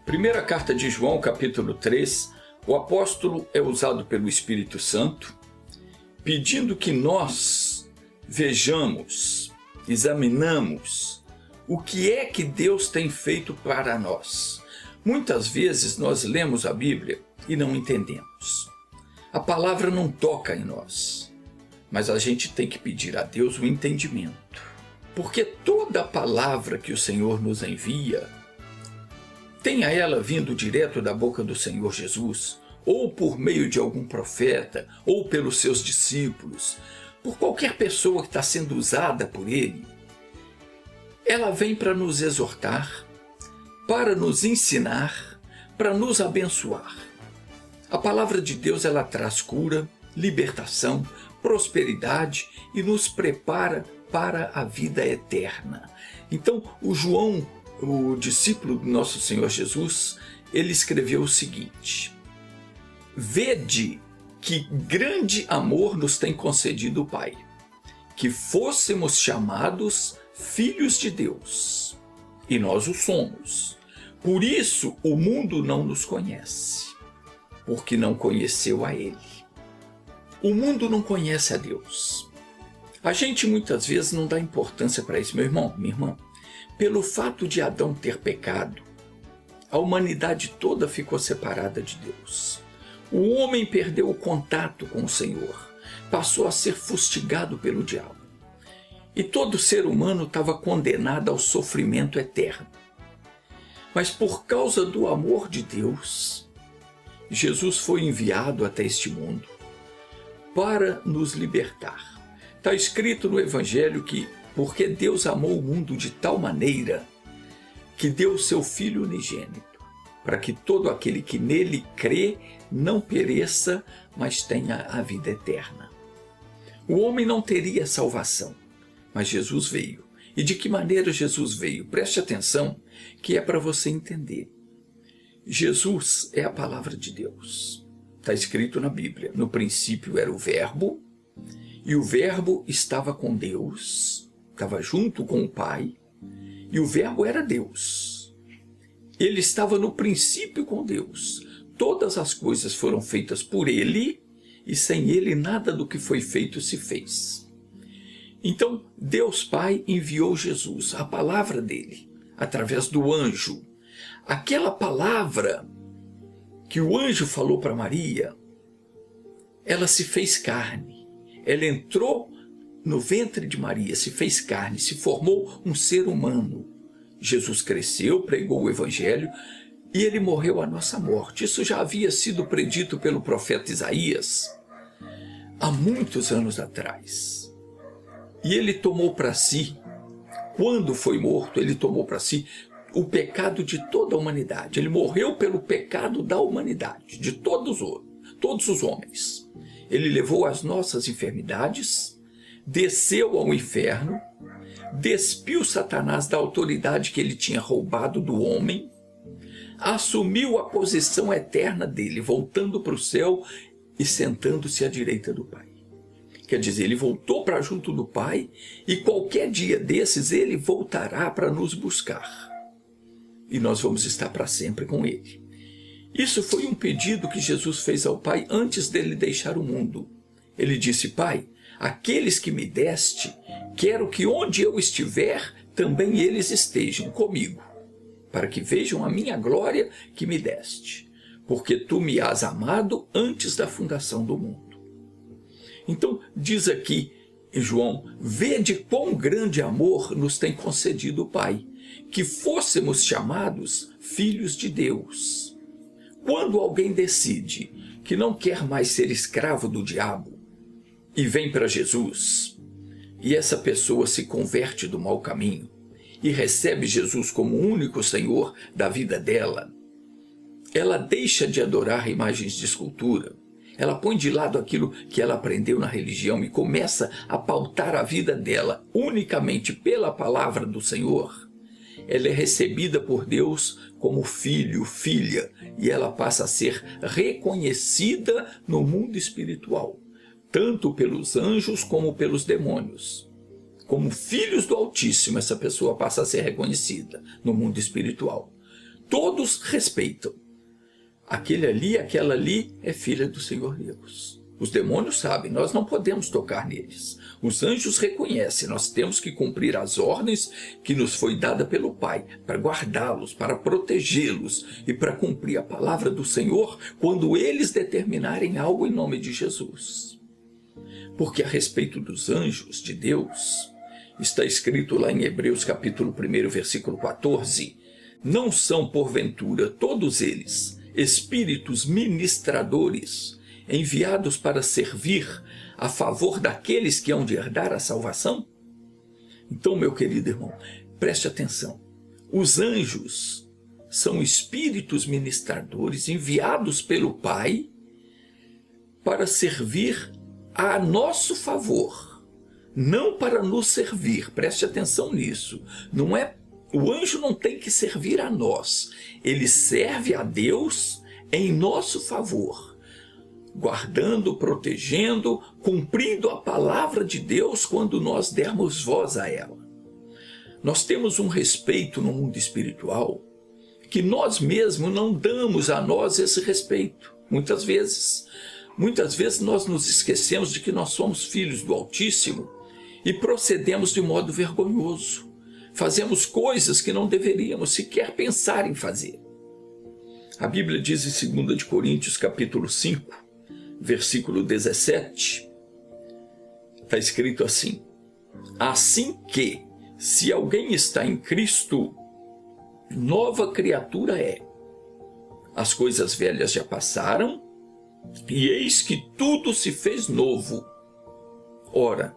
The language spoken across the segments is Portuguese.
Primeira carta de João, capítulo 3, o apóstolo é usado pelo Espírito Santo, pedindo que nós vejamos, examinamos o que é que Deus tem feito para nós. Muitas vezes nós lemos a Bíblia e não entendemos. A palavra não toca em nós, mas a gente tem que pedir a Deus o entendimento. Porque toda a palavra que o Senhor nos envia, tenha ela vindo direto da boca do Senhor Jesus, ou por meio de algum profeta, ou pelos seus discípulos, por qualquer pessoa que está sendo usada por Ele, ela vem para nos exortar, para nos ensinar, para nos abençoar. A palavra de Deus, ela traz cura, libertação, prosperidade e nos prepara para a vida eterna. Então, o João, o discípulo do nosso Senhor Jesus, ele escreveu o seguinte: vede que grande amor nos tem concedido o Pai, que fôssemos chamados filhos de Deus, e nós o somos. Por isso o mundo não nos conhece, porque não conheceu a Ele. O mundo não conhece a Deus. A gente muitas vezes não dá importância para isso, meu irmão, minha irmã. Pelo fato de Adão ter pecado, a humanidade toda ficou separada de Deus. O homem perdeu o contato com o Senhor, passou a ser fustigado pelo diabo. E todo ser humano estava condenado ao sofrimento eterno. Mas por causa do amor de Deus, Jesus foi enviado até este mundo para nos libertar. Está escrito no Evangelho que porque Deus amou o mundo de tal maneira que deu o seu Filho unigênito, para que todo aquele que nele crê não pereça, mas tenha a vida eterna. O homem não teria salvação, mas Jesus veio. E de que maneira Jesus veio? Preste atenção, que é para você entender. Jesus é a palavra de Deus. Está escrito na Bíblia. No princípio era o Verbo, e o Verbo estava com Deus, estava junto com o Pai, e o Verbo era Deus. Ele estava no princípio com Deus. Todas as coisas foram feitas por Ele, e sem Ele nada do que foi feito se fez. Então, Deus Pai enviou Jesus, a palavra dele, através do anjo. Aquela palavra que o anjo falou para Maria, ela se fez carne. Ela entrou no ventre de Maria, se fez carne, se formou um ser humano. Jesus cresceu, pregou o Evangelho e ele morreu a nossa morte. Isso já havia sido predito pelo profeta Isaías há muitos anos atrás. E ele tomou para si, quando foi morto, ele tomou para si o pecado de toda a humanidade. Ele morreu pelo pecado da humanidade, de todos os homens. Ele levou as nossas enfermidades, desceu ao inferno, despiu Satanás da autoridade que ele tinha roubado do homem, assumiu a posição eterna dele, voltando para o céu e sentando-se à direita do Pai. Quer dizer, ele voltou para junto do Pai e qualquer dia desses ele voltará para nos buscar. E nós vamos estar para sempre com ele. Isso foi um pedido que Jesus fez ao Pai antes dele deixar o mundo. Ele disse: Pai, aqueles que me deste, quero que onde eu estiver, também eles estejam comigo, para que vejam a minha glória que me deste, porque tu me has amado antes da fundação do mundo. Então, diz aqui João: vede quão grande amor nos tem concedido o Pai, que fôssemos chamados filhos de Deus. Quando alguém decide que não quer mais ser escravo do diabo e vem para Jesus, e essa pessoa se converte do mau caminho e recebe Jesus como o único Senhor da vida dela, ela deixa de adorar imagens de escultura. Ela põe de lado aquilo que ela aprendeu na religião e começa a pautar a vida dela unicamente pela palavra do Senhor. Ela é recebida por Deus como filho, filha, e ela passa a ser reconhecida no mundo espiritual tanto pelos anjos como pelos demônios. Como filhos do Altíssimo, essa pessoa passa a ser reconhecida no mundo espiritual. Todos respeitam. Aquele ali, aquela ali é filha do Senhor Deus. Os demônios sabem, nós não podemos tocar neles. Os anjos reconhecem, nós temos que cumprir as ordens que nos foi dada pelo Pai, para guardá-los, para protegê-los e para cumprir a palavra do Senhor quando eles determinarem algo em nome de Jesus. Porque a respeito dos anjos de Deus, está escrito lá em Hebreus capítulo 1, versículo 14, não são porventura todos eles espíritos ministradores, enviados para servir a favor daqueles que hão de herdar a salvação? Então, meu querido irmão, preste atenção. Os anjos são espíritos ministradores enviados pelo Pai para servir a nosso favor, não para nos servir. Preste atenção nisso. Não é, o anjo não tem que servir a nós. Ele serve a Deus em nosso favor, guardando, protegendo, cumprindo a palavra de Deus quando nós dermos voz a ela. Nós temos um respeito no mundo espiritual que nós mesmos não damos a nós esse respeito. Muitas vezes nós nos esquecemos de que nós somos filhos do Altíssimo e procedemos de modo vergonhoso. Fazemos coisas que não deveríamos sequer pensar em fazer. A Bíblia diz em 2 Coríntios capítulo 5, versículo 17, está escrito assim: assim que, se alguém está em Cristo, nova criatura é. As coisas velhas já passaram, e eis que tudo se fez novo. Ora,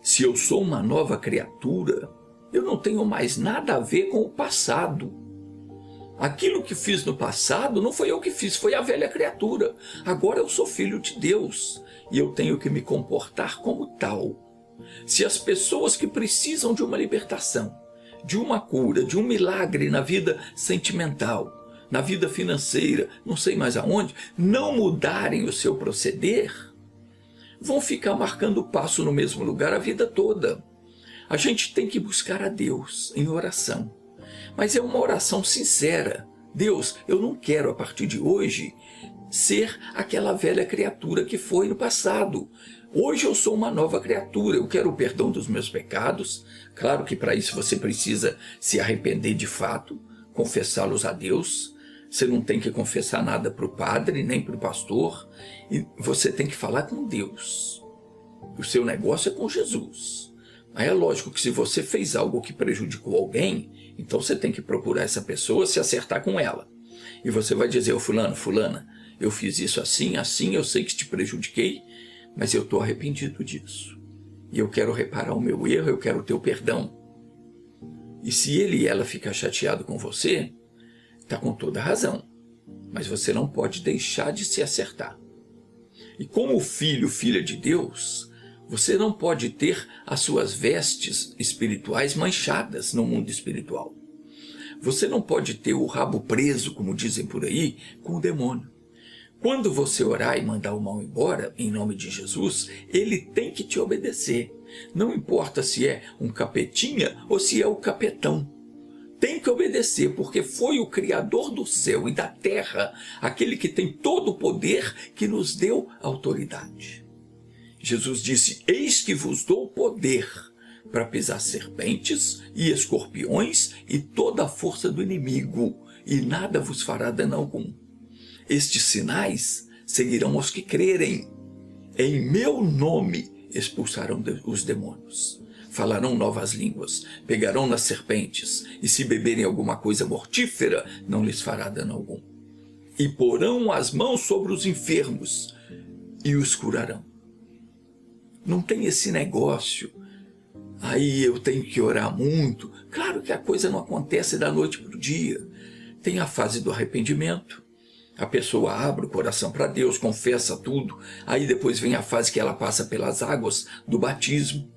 se eu sou uma nova criatura, eu não tenho mais nada a ver com o passado. Aquilo que fiz no passado não foi eu que fiz, foi a velha criatura. Agora eu sou filho de Deus e eu tenho que me comportar como tal. Se as pessoas que precisam de uma libertação, de uma cura, de um milagre na vida sentimental, na vida financeira, não sei mais aonde, não mudarem o seu proceder, vão ficar marcando passo no mesmo lugar a vida toda. A gente tem que buscar a Deus em oração, mas é uma oração sincera. Deus, eu não quero a partir de hoje ser aquela velha criatura que foi no passado. Hoje eu sou uma nova criatura, eu quero o perdão dos meus pecados. Claro que para isso você precisa se arrepender de fato, confessá-los a Deus. Você não tem que confessar nada para o padre, nem para o pastor. E você tem que falar com Deus. O seu negócio é com Jesus. Aí é lógico que se você fez algo que prejudicou alguém, então você tem que procurar essa pessoa, se acertar com ela. E você vai dizer, ô fulano, fulana, eu fiz isso assim, assim, eu sei que te prejudiquei, mas eu estou arrependido disso. E eu quero reparar o meu erro, eu quero o teu perdão. E se ele e ela ficar chateado com você, está com toda a razão. Mas você não pode deixar de se acertar. E como filho, filha de Deus, você não pode ter as suas vestes espirituais manchadas no mundo espiritual. Você não pode ter o rabo preso, como dizem por aí, com o demônio. Quando você orar e mandar o mal embora, em nome de Jesus, ele tem que te obedecer. Não importa se é um capetinha ou se é o capetão. Tem que obedecer, porque foi o Criador do céu e da terra, aquele que tem todo o poder, que nos deu autoridade. Jesus disse, eis que vos dou poder para pisar serpentes e escorpiões e toda a força do inimigo, e nada vos fará dano algum. Estes sinais seguirão aos que crerem. Em meu nome expulsarão os demônios. Falarão novas línguas, pegarão nas serpentes, e se beberem alguma coisa mortífera, não lhes fará dano algum. E porão as mãos sobre os enfermos, e os curarão. Não tem esse negócio, aí eu tenho que orar muito. Claro que a coisa não acontece da noite para o dia. Tem a fase do arrependimento. A pessoa abre o coração para Deus, confessa tudo. Aí depois vem a fase que ela passa pelas águas do batismo.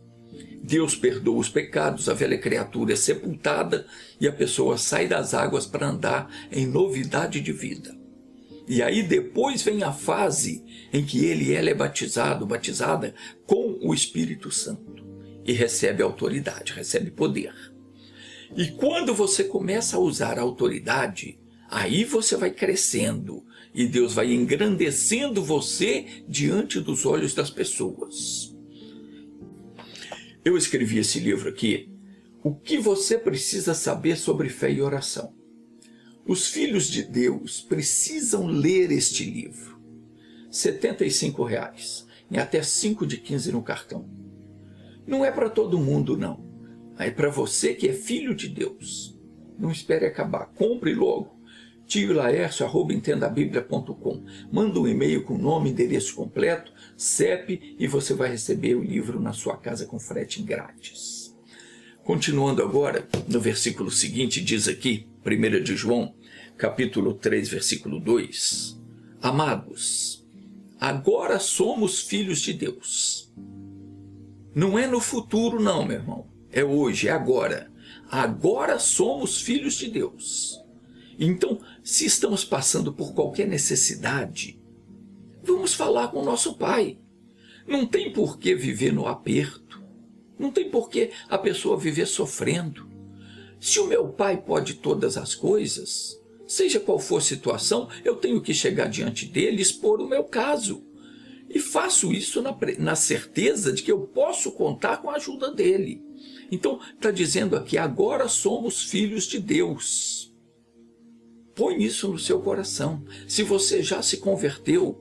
Deus perdoa os pecados, a velha criatura é sepultada e a pessoa sai das águas para andar em novidade de vida. E aí depois vem a fase em que ela é batizada com o Espírito Santo. E recebe autoridade, recebe poder. E quando você começa a usar a autoridade, aí você vai crescendo. E Deus vai engrandecendo você diante dos olhos das pessoas. Eu escrevi esse livro aqui, O que você precisa saber sobre fé e oração. Os filhos de Deus precisam ler este livro. R$ 75, em até 5 de 15 no cartão. Não é para todo mundo, não. É para você que é filho de Deus. Não espere acabar. Compre logo. tiolaercio@entendabiblia.com. Manda um e-mail com nome, endereço completo, CEP, e você vai receber o livro na sua casa com frete grátis. Continuando agora, no versículo seguinte, diz aqui, 1 de João, capítulo 3, versículo 2. Amados, agora somos filhos de Deus. Não é no futuro não, meu irmão. É hoje, é agora. Agora somos filhos de Deus. Então, se estamos passando por qualquer necessidade, vamos falar com o nosso Pai. Não tem por que viver no aperto. Não tem por que a pessoa viver sofrendo. Se o meu Pai pode todas as coisas, seja qual for a situação, eu tenho que chegar diante dele e expor o meu caso. E faço isso na certeza de que eu posso contar com a ajuda dele. Então, está dizendo aqui, agora somos filhos de Deus. Põe isso no seu coração. Se você já se converteu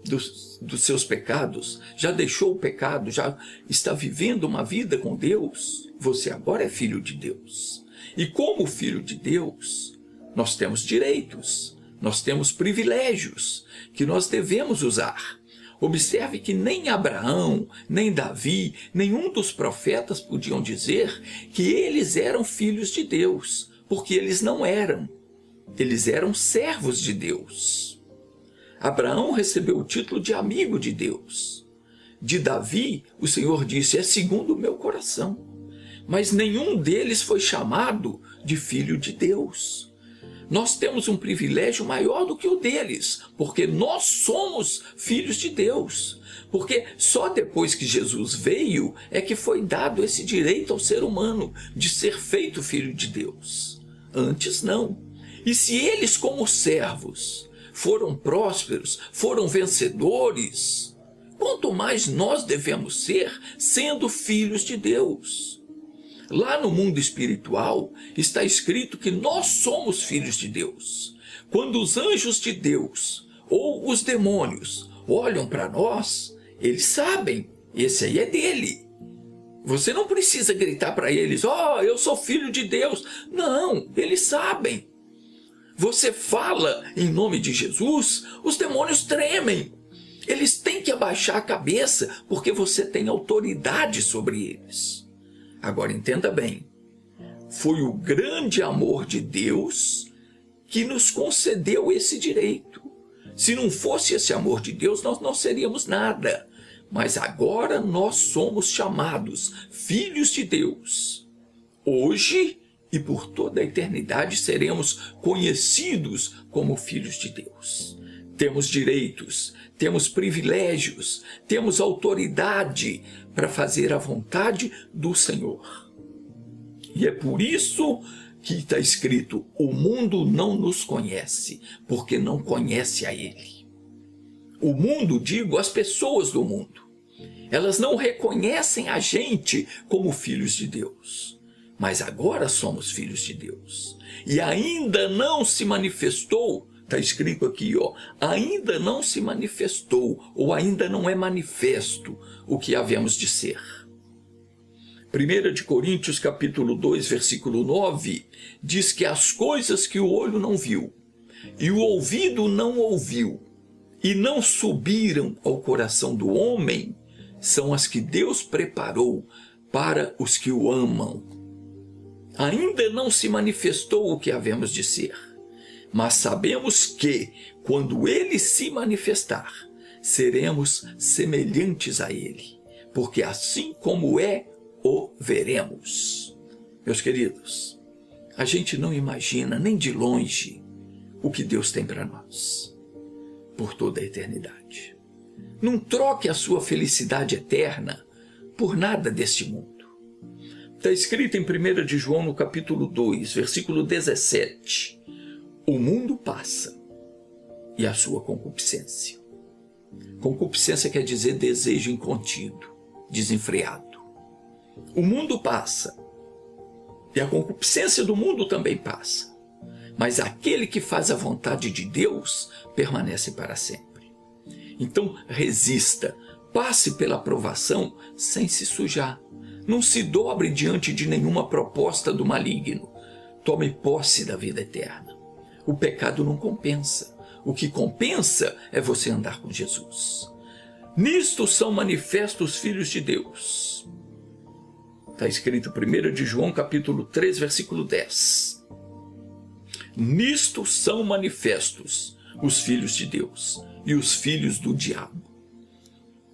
dos seus pecados, já deixou o pecado, já está vivendo uma vida com Deus, você agora é filho de Deus. E como filho de Deus, nós temos direitos, nós temos privilégios que nós devemos usar. Observe que nem Abraão, nem Davi, nenhum dos profetas podiam dizer que eles eram filhos de Deus, porque eles não eram. Eles eram servos de Deus. Abraão recebeu o título de amigo de Deus. De Davi, o Senhor disse, é segundo o meu coração. Mas nenhum deles foi chamado de filho de Deus. Nós temos um privilégio maior do que o deles, porque nós somos filhos de Deus. Porque só depois que Jesus veio é que foi dado esse direito ao ser humano de ser feito filho de Deus. Antes não. E se eles, como servos, foram prósperos, foram vencedores, quanto mais nós devemos ser sendo filhos de Deus. Lá no mundo espiritual está escrito que nós somos filhos de Deus. Quando os anjos de Deus ou os demônios olham para nós, eles sabem, esse aí é dele. Você não precisa gritar para eles, eu sou filho de Deus. Não, eles sabem. Você fala em nome de Jesus, os demônios tremem. Eles têm que abaixar a cabeça porque você tem autoridade sobre eles. Agora entenda bem, foi o grande amor de Deus que nos concedeu esse direito. Se não fosse esse amor de Deus, nós não seríamos nada. Mas agora nós somos chamados filhos de Deus. Hoje e por toda a eternidade seremos conhecidos como filhos de Deus. Temos direitos, temos privilégios, temos autoridade para fazer a vontade do Senhor. E é por isso que está escrito, o mundo não nos conhece, porque não conhece a Ele. O mundo, digo, as pessoas do mundo, elas não reconhecem a gente como filhos de Deus. Mas agora somos filhos de Deus. E ainda não se manifestou, está escrito aqui, ainda não se manifestou, ou ainda não é manifesto o que havemos de ser. 1 de Coríntios, capítulo 2, versículo 9, diz que as coisas que o olho não viu, e o ouvido não ouviu, e não subiram ao coração do homem, são as que Deus preparou para os que o amam. Ainda não se manifestou o que havemos de ser, mas sabemos que, quando Ele se manifestar, seremos semelhantes a Ele, porque assim como é, o veremos. Meus queridos, a gente não imagina nem de longe o que Deus tem para nós. por toda a eternidade. Não troque a sua felicidade eterna por nada deste mundo. Está escrito em 1 de João, no capítulo 2, versículo 17. O mundo passa e a sua concupiscência. Concupiscência quer dizer desejo incontido, desenfreado. O mundo passa e a concupiscência do mundo também passa. Mas aquele que faz a vontade de Deus permanece para sempre. Então resista, passe pela provação sem se sujar. Não se dobre diante de nenhuma proposta do maligno. Tome posse da vida eterna. O pecado não compensa. O que compensa é você andar com Jesus. Nisto são manifestos os filhos de Deus. Está escrito 1 de João, capítulo 3, versículo 10. Nisto são manifestos os filhos de Deus e os filhos do diabo.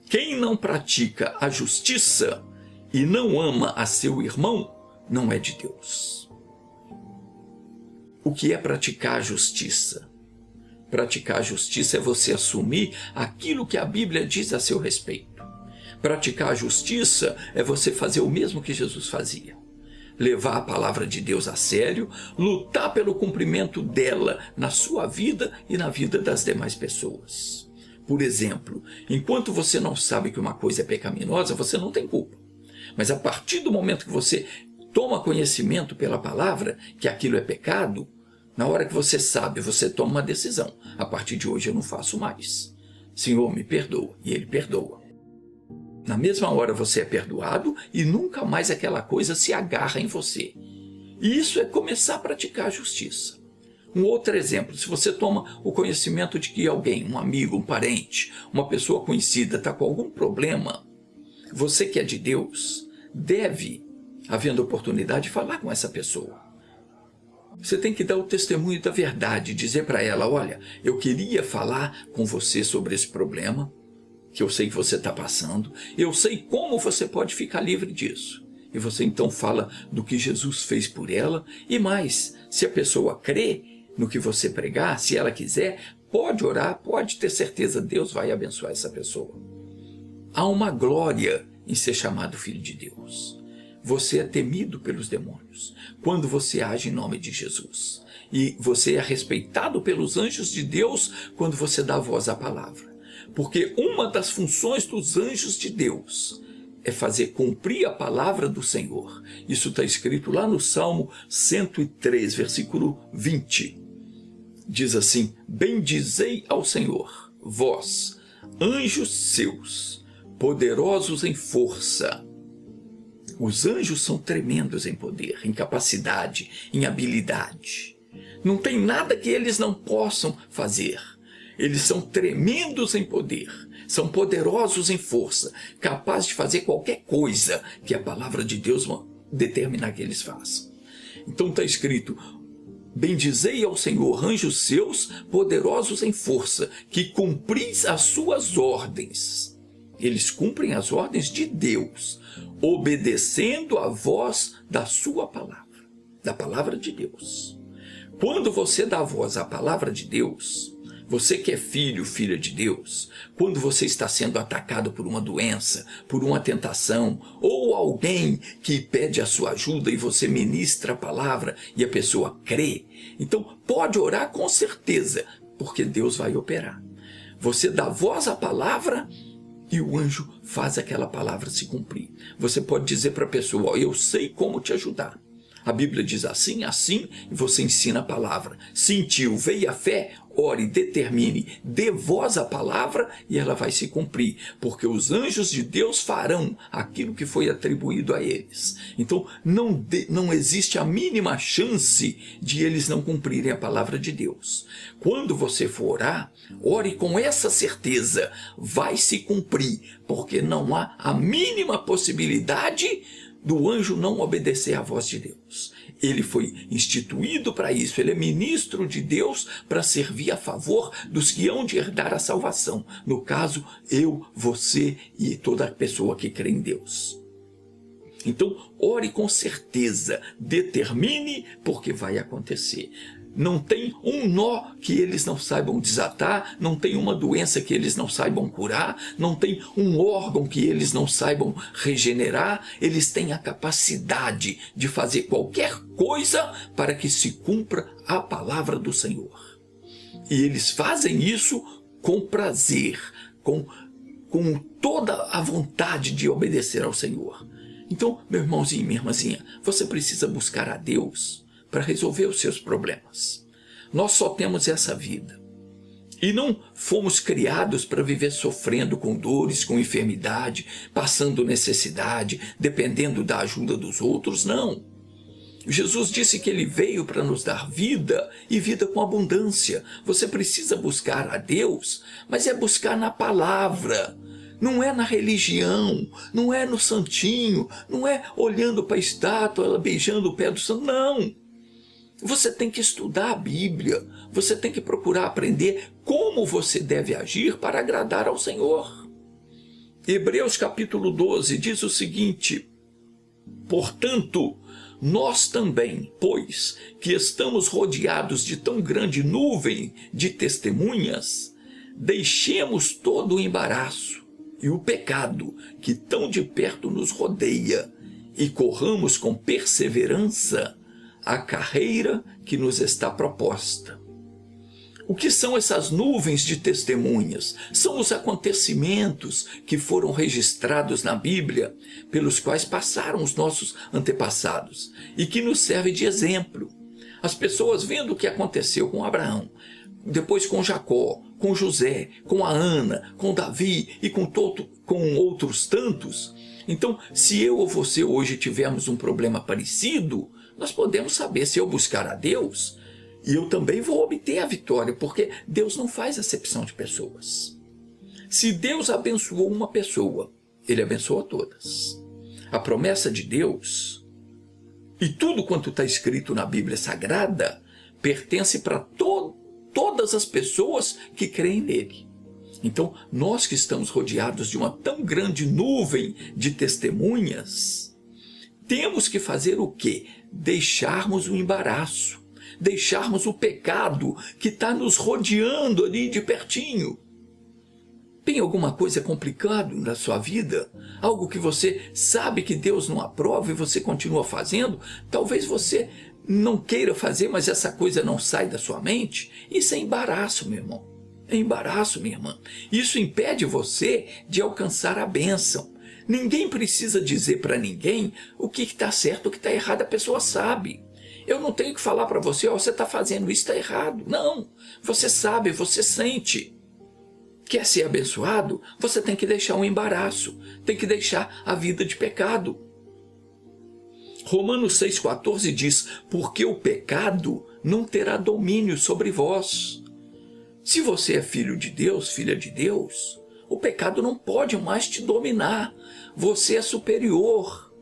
Quem não pratica a justiça e não ama a seu irmão, não é de Deus. O que é praticar a justiça? Praticar a justiça é você assumir aquilo que a Bíblia diz a seu respeito. Praticar a justiça é você fazer o mesmo que Jesus fazia. Levar a palavra de Deus a sério, lutar pelo cumprimento dela na sua vida e na vida das demais pessoas. Por exemplo, enquanto você não sabe que uma coisa é pecaminosa, você não tem culpa. Mas a partir do momento que você toma conhecimento pela palavra que aquilo é pecado, na hora que você sabe, você toma uma decisão. A partir de hoje eu não faço mais. Senhor, me perdoa. E Ele perdoa. Na mesma hora você é perdoado e nunca mais aquela coisa se agarra em você. E isso é começar a praticar a justiça. Um outro exemplo, se você toma o conhecimento de que alguém, um amigo, um parente, uma pessoa conhecida está com algum problema, você que é de Deus, deve, havendo oportunidade, falar com essa pessoa. Você tem que dar o testemunho da verdade, dizer para ela, olha, eu queria falar com você sobre esse problema, que eu sei que você está passando, eu sei como você pode ficar livre disso. E você então fala do que Jesus fez por ela, e mais, se a pessoa crê no que você pregar, se ela quiser, pode orar, pode ter certeza, Deus vai abençoar essa pessoa. Há uma glória em ser chamado filho de Deus. Você é temido pelos demônios quando você age em nome de Jesus. E você é respeitado pelos anjos de Deus quando você dá voz à palavra. Porque uma das funções dos anjos de Deus é fazer cumprir a palavra do Senhor. Isso está escrito lá no Salmo 103, versículo 20. Diz assim, bendizei ao Senhor, vós, anjos seus, poderosos em força. Os anjos são tremendos em poder, em capacidade, em habilidade. Não tem nada que eles não possam fazer. Eles são tremendos em poder, são poderosos em força, capazes de fazer qualquer coisa que a palavra de Deus determinar que eles façam. Então está escrito, bendizei ao Senhor, anjos seus, poderosos em força, que cumpris as suas ordens. Eles cumprem as ordens de Deus, obedecendo a voz da sua palavra, da palavra de Deus. Quando você dá voz à palavra de Deus, você que é filho, filha de Deus, quando você está sendo atacado por uma doença, por uma tentação, ou alguém que pede a sua ajuda e você ministra a palavra e a pessoa crê, então pode orar com certeza, porque Deus vai operar. Você dá voz à palavra e o anjo faz aquela palavra se cumprir. Você pode dizer para a pessoa, eu sei como te ajudar. A Bíblia diz assim, assim, e você ensina a palavra. Sentiu, veio a fé, ore, determine, dê voz à palavra e ela vai se cumprir. Porque os anjos de Deus farão aquilo que foi atribuído a eles. Então, não existe a mínima chance de eles não cumprirem a palavra de Deus. Quando você for orar, ore com essa certeza, vai se cumprir. Porque não há a mínima possibilidade do anjo não obedecer à voz de Deus. Ele foi instituído para isso, ele é ministro de Deus para servir a favor dos que hão de herdar a salvação. No caso, eu, você e toda pessoa que crê em Deus. Então, ore com certeza, determine, porque vai acontecer. Não tem um nó que eles não saibam desatar, não tem uma doença que eles não saibam curar, não tem um órgão que eles não saibam regenerar. Eles têm a capacidade de fazer qualquer coisa para que se cumpra a palavra do Senhor. E eles fazem isso com prazer, com toda a vontade de obedecer ao Senhor. Então, meu irmãozinho e minha irmãzinha, você precisa buscar a Deus para resolver os seus problemas. Nós só temos essa vida. E não fomos criados para viver sofrendo com dores, com enfermidade, passando necessidade, dependendo da ajuda dos outros, não. Jesus disse que ele veio para nos dar vida e vida com abundância. Você precisa buscar a Deus, mas é buscar na palavra. Não é na religião, não é no santinho, não é olhando para a estátua, ela beijando o pé do santo, não. Você tem que estudar a Bíblia, você tem que procurar aprender como você deve agir para agradar ao Senhor. Hebreus capítulo 12 diz o seguinte: portanto, nós também, pois que estamos rodeados de tão grande nuvem de testemunhas, deixemos todo o embaraço e o pecado que tão de perto nos rodeia e corramos com perseverança a carreira que nos está proposta. O que são essas nuvens de testemunhas? São os acontecimentos que foram registrados na Bíblia, pelos quais passaram os nossos antepassados e que nos servem de exemplo. As pessoas vendo o que aconteceu com Abraão, depois com Jacó, com José, com a Ana, com Davi e com outros tantos. Então, se eu ou você hoje tivermos um problema parecido, nós podemos saber, se eu buscar a Deus, e eu também vou obter a vitória, porque Deus não faz acepção de pessoas. Se Deus abençoou uma pessoa, Ele abençoa todas. A promessa de Deus, e tudo quanto está escrito na Bíblia Sagrada, pertence para todas as pessoas que creem nele. Então, nós que estamos rodeados de uma tão grande nuvem de testemunhas, temos que fazer o quê? Deixarmos o embaraço, deixarmos o pecado que está nos rodeando ali de pertinho. Tem alguma coisa complicada na sua vida? Algo que você sabe que Deus não aprova e você continua fazendo? Talvez você não queira fazer, mas essa coisa não sai da sua mente. Isso é embaraço, meu irmão. É embaraço, minha irmã. Isso impede você de alcançar a bênção. Ninguém precisa dizer para ninguém o que está certo, o que está errado. A pessoa sabe. Eu não tenho que falar para você, você está fazendo isso, está errado. Não. Você sabe, você sente. Quer ser abençoado? Você tem que deixar um embaraço. Tem que deixar a vida de pecado. Romanos 6,14 diz: porque o pecado não terá domínio sobre vós. Se você é filho de Deus, filha de Deus, o pecado não pode mais te dominar. Você é superior.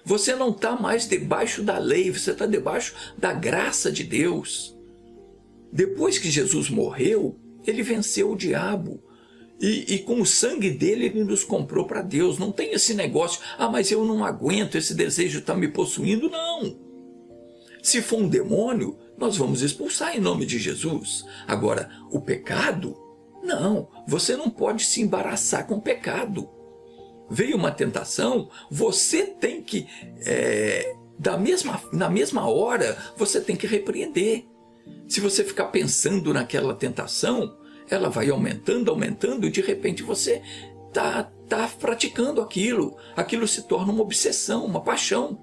Você não está mais debaixo da lei, você está debaixo da graça de Deus. Depois que Jesus morreu, ele venceu o diabo. E com o sangue dele, ele nos comprou para Deus. Não tem esse negócio, mas eu não aguento, esse desejo está me possuindo. Não. Se for um demônio, nós vamos expulsar em nome de Jesus. Agora, o pecado? Não, você não pode se embaraçar com o pecado. Veio uma tentação, você tem que, na mesma hora, você tem que repreender. Se você ficar pensando naquela tentação, ela vai aumentando, e de repente você está praticando aquilo. Aquilo se torna uma obsessão, uma paixão.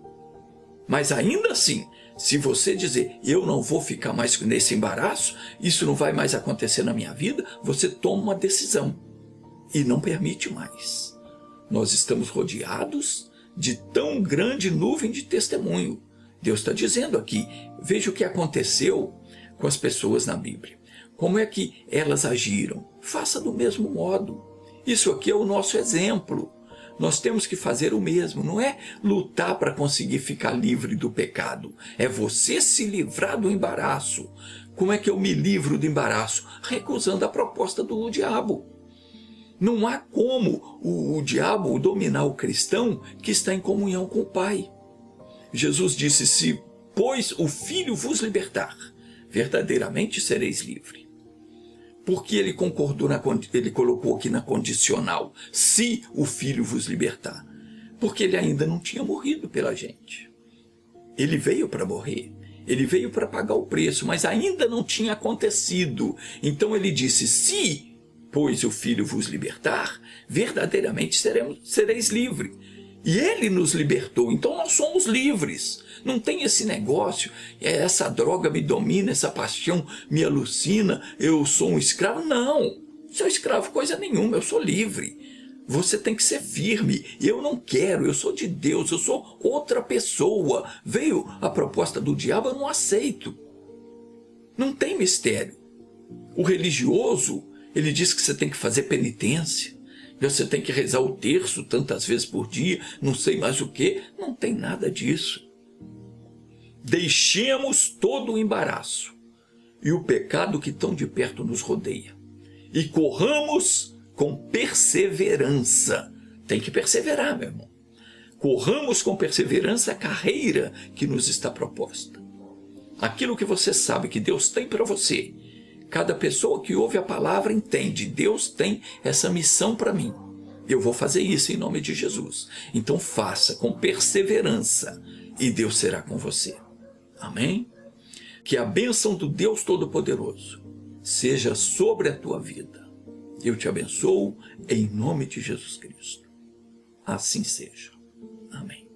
Mas ainda assim, se você dizer, eu não vou ficar mais nesse embaraço, isso não vai mais acontecer na minha vida, você toma uma decisão e não permite mais. Nós estamos rodeados de tão grande nuvem de testemunho. Deus está dizendo aqui, veja o que aconteceu com as pessoas na Bíblia. Como é que elas agiram? Faça do mesmo modo. Isso aqui é o nosso exemplo. Nós temos que fazer o mesmo. Não é lutar para conseguir ficar livre do pecado. É você se livrar do embaraço. Como é que eu me livro do embaraço? Recusando a proposta do diabo. Não há como o diabo dominar o cristão que está em comunhão com o Pai. Jesus disse, se, pois, o Filho vos libertar, verdadeiramente sereis livre. Porque ele concordou, ele colocou aqui na condicional, se o Filho vos libertar. Porque ele ainda não tinha morrido pela gente. Ele veio para morrer. Ele veio para pagar o preço, mas ainda não tinha acontecido. Então ele disse, se, pois, o Filho vos libertar, verdadeiramente sereis livres. E ele nos libertou, então nós somos livres. Não tem esse negócio, essa droga me domina, essa paixão me alucina, eu sou um escravo. Não, sou escravo coisa nenhuma, eu sou livre. Você tem que ser firme. Eu não quero, eu sou de Deus, eu sou outra pessoa. Veio a proposta do diabo, eu não aceito. Não tem mistério. O religioso, ele diz que você tem que fazer penitência. Você tem que rezar o terço tantas vezes por dia, não sei mais o que. Não tem nada disso. Deixemos todo o embaraço e o pecado que tão de perto nos rodeia. E corramos com perseverança. Tem que perseverar, meu irmão. Corramos com perseverança a carreira que nos está proposta. Aquilo que você sabe que Deus tem para você. Cada pessoa que ouve a palavra entende. Deus tem essa missão para mim. Eu vou fazer isso em nome de Jesus. Então faça com perseverança e Deus será com você. Amém? Que a bênção do Deus Todo-Poderoso seja sobre a tua vida. Eu te abençoo em nome de Jesus Cristo. Assim seja. Amém.